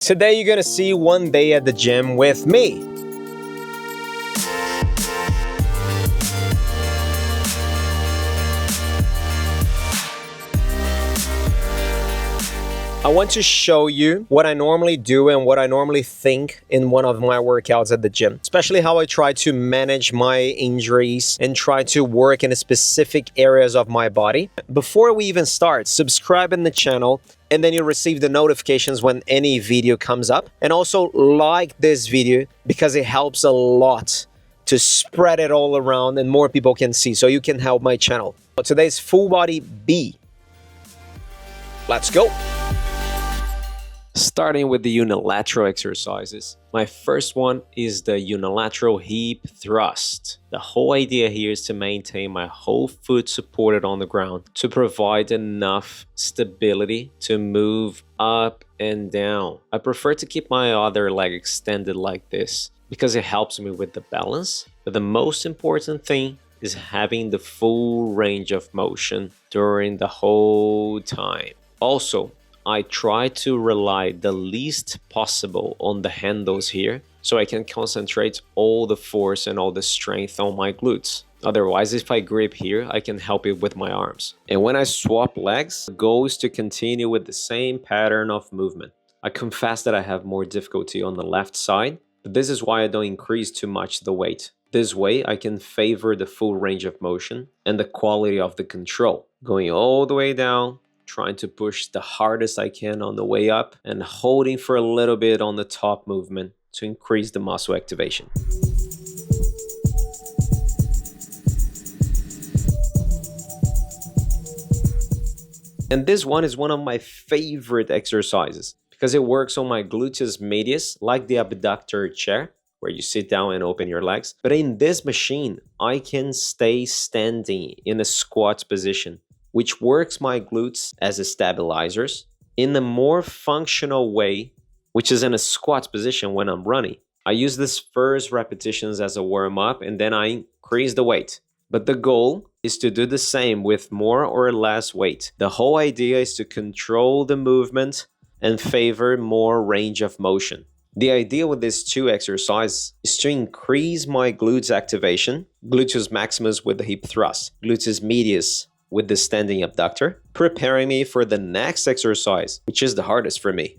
Today you're gonna see one day at the gym with me. I want to show you what I normally do and what I normally think in one of my workouts at the gym, especially how I try to manage my injuries and try to work in specific areas of my body. Before we even start, subscribe in the channel and then you'll receive the notifications when any video comes up. And also like this video because it helps a lot to spread it all around and more people can see, so you can help my channel. Today's full body B. Let's go. Starting with the unilateral exercises. My first one is the unilateral hip thrust. The whole idea here is to maintain my whole foot supported on the ground to provide enough stability to move up and down. I prefer to keep my other leg extended like this because it helps me with the balance. But the most important thing is having the full range of motion during the whole time. Also, I try to rely the least possible on the handles here so I can concentrate all the force and all the strength on my glutes. Otherwise, if I grip here, I can help it with my arms. And when I swap legs, the goal is to continue with the same pattern of movement. I confess that I have more difficulty on the left side, but this is why I don't increase too much the weight. This way, I can favor the full range of motion and the quality of the control, going all the way down, trying to push the hardest I can on the way up and holding for a little bit on the top movement to increase the muscle activation. And this one is one of my favorite exercises because it works on my gluteus medius like the abductor chair where you sit down and open your legs. But in this machine, I can stay standing in a squat position, which works my glutes as stabilizers in a more functional way, which is in a squat position when I'm running. I use this first repetitions as a warm-up and then I increase the weight. But the goal is to do the same with more or less weight. The whole idea is to control the movement and favor more range of motion. The idea with these two exercises is to increase my glutes activation, gluteus maximus with the hip thrust, gluteus medius with the standing abductor, preparing me for the next exercise, which is the hardest for me.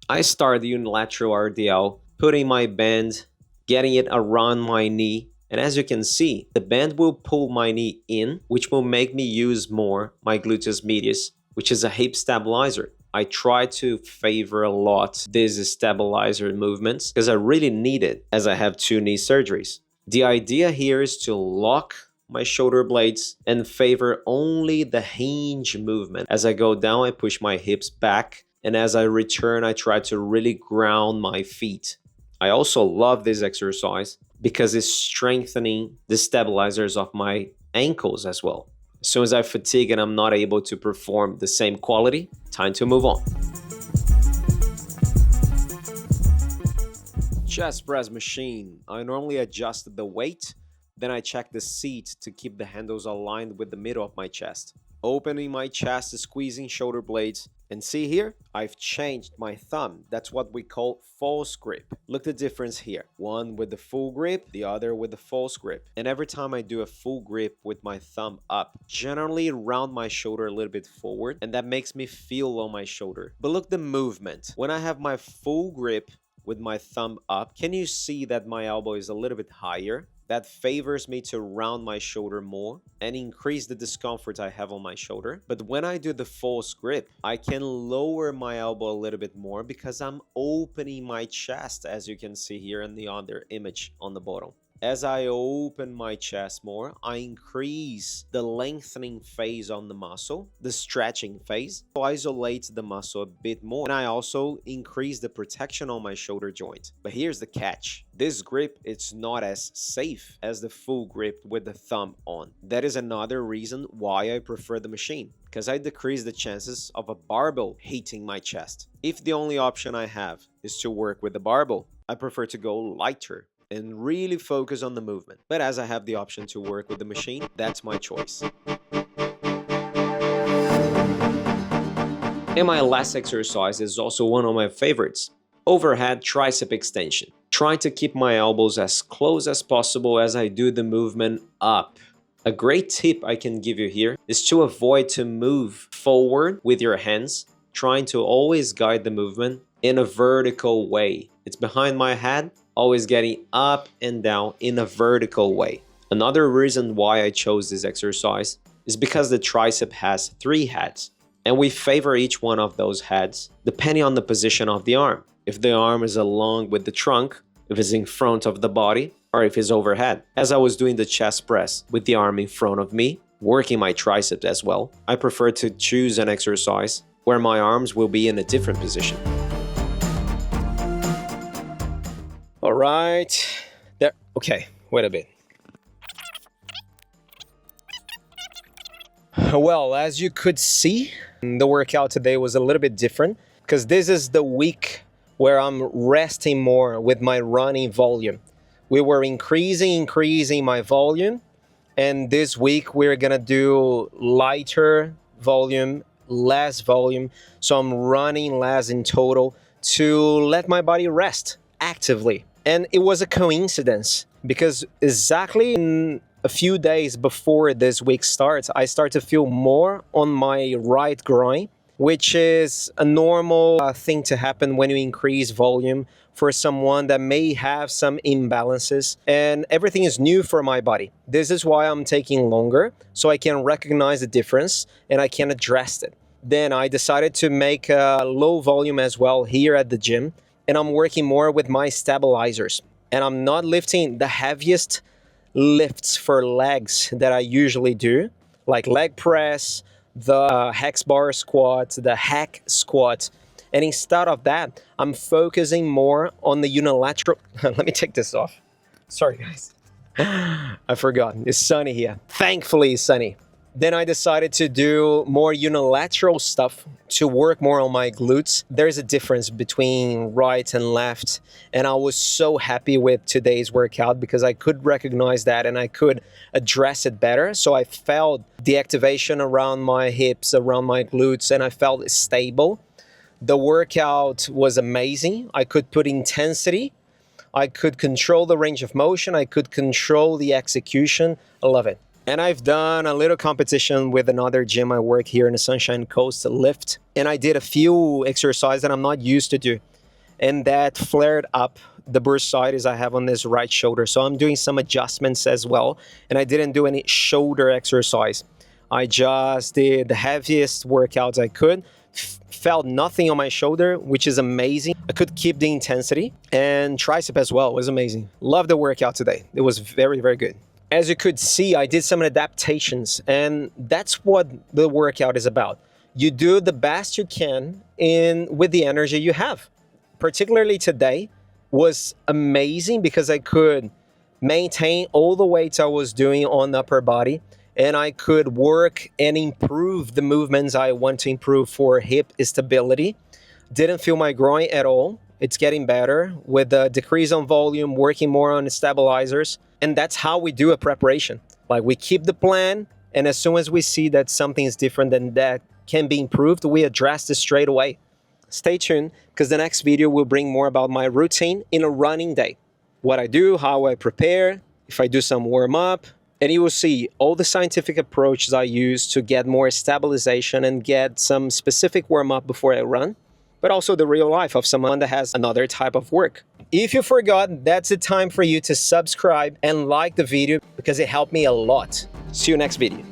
I start the unilateral RDL, putting my band, getting it around my knee, and as you can see, the band will pull my knee in, which will make me use more my gluteus medius, which is a hip stabilizer. I try to favor a lot these stabilizer movements because I really need it as I have 2 knee surgeries. The idea here is to lock my shoulder blades and favor only the hinge movement. As I go down, I push my hips back, and as I return, I try to really ground my feet. I also love this exercise because it's strengthening the stabilizers of my ankles as well. As soon as I fatigue and I'm not able to perform the same quality, time to move on. Chest press machine. I normally adjust the weight. Then I check the seat to keep the handles aligned with the middle of my chest. Opening my chest, squeezing shoulder blades. And see here, I've changed my thumb. That's what we call false grip. Look the difference here. One with the full grip, the other with the false grip. And every time I do a full grip with my thumb up, generally round my shoulder a little bit forward, and that makes me feel on my shoulder. But look the movement. When I have my full grip with my thumb up, can you see that my elbow is a little bit higher? That favors me to round my shoulder more and increase the discomfort I have on my shoulder. But when I do the false grip, I can lower my elbow a little bit more because I'm opening my chest, as you can see here in the other image on the bottom. As I open my chest more, I increase the lengthening phase on the muscle, the stretching phase, to isolate the muscle a bit more. And I also increase the protection on my shoulder joint. But here's the catch. This grip, it's not as safe as the full grip with the thumb on. That is another reason why I prefer the machine, because I decrease the chances of a barbell hitting my chest. If the only option I have is to work with the barbell, I prefer to go lighter and really focus on the movement. But as I have the option to work with the machine, that's my choice. And my last exercise is also one of my favorites, overhead tricep extension. Trying to keep my elbows as close as possible as I do the movement up. A great tip I can give you here is to avoid to move forward with your hands, trying to always guide the movement in a vertical way. It's behind my head, always getting up and down in a vertical way. Another reason why I chose this exercise is because the tricep has 3 heads, and we favor each one of those heads depending on the position of the arm. If the arm is along with the trunk, if it's in front of the body, or if it's overhead. As I was doing the chest press with the arm in front of me, working my triceps as well, I prefer to choose an exercise where my arms will be in a different position. All right, there, okay, wait a bit. Well, as you could see, the workout today was a little bit different because this is the week where I'm resting more with my running volume. We were increasing my volume, and this week we're gonna do lighter volume, less volume, so I'm running less in total to let my body rest actively. And it was a coincidence because exactly in a few days before this week starts, I start to feel more on my right groin, which is a normal thing to happen when you increase volume for someone that may have some imbalances, and everything is new for my body. This is why I'm taking longer, so I can recognize the difference and I can address it. Then I decided to make a low volume as well here at the gym, and I'm working more with my stabilizers. And I'm not lifting the heaviest lifts for legs that I usually do, like leg press, the hex bar squat, the hack squat. And instead of that, I'm focusing more on the unilateral. Let me take this off. Sorry, guys. I forgot. It's sunny here. Thankfully, it's sunny. Then I decided to do more unilateral stuff to work more on my glutes. There's a difference between right and left. And I was so happy with today's workout because I could recognize that and I could address it better. So I felt the activation around my hips, around my glutes, and I felt stable. The workout was amazing. I could put intensity. I could control the range of motion. I could control the execution. I love it. And I've done a little competition with another gym I work here in the Sunshine Coast, lift. And I did a few exercises that I'm not used to do. And that flared up the bursitis I have on this right shoulder. So I'm doing some adjustments as well. And I didn't do any shoulder exercise. I just did the heaviest workouts I could. Felt nothing on my shoulder, which is amazing. I could keep the intensity, and tricep as well was amazing. Love the workout today. It was very, very good. As you could see, I did some adaptations, and that's what the workout is about. You do the best you can with the energy you have. Particularly today was amazing because I could maintain all the weights I was doing on the upper body, and I could work and improve the movements I want to improve for hip stability. Didn't feel my groin at all. It's getting better with the decrease on volume, working more on the stabilizers. And that's how we do a preparation. Like we keep the plan, and as soon as we see that something is different than that can be improved, we address this straight away. Stay tuned because the next video will bring more about my routine in a running day. What I do, how I prepare, if I do some warm up, and you will see all the scientific approaches I use to get more stabilization and get some specific warm-up before I run, but also the real life of someone that has another type of work. If you forgot, that's the time for you to subscribe and like the video because it helped me a lot. See you next video.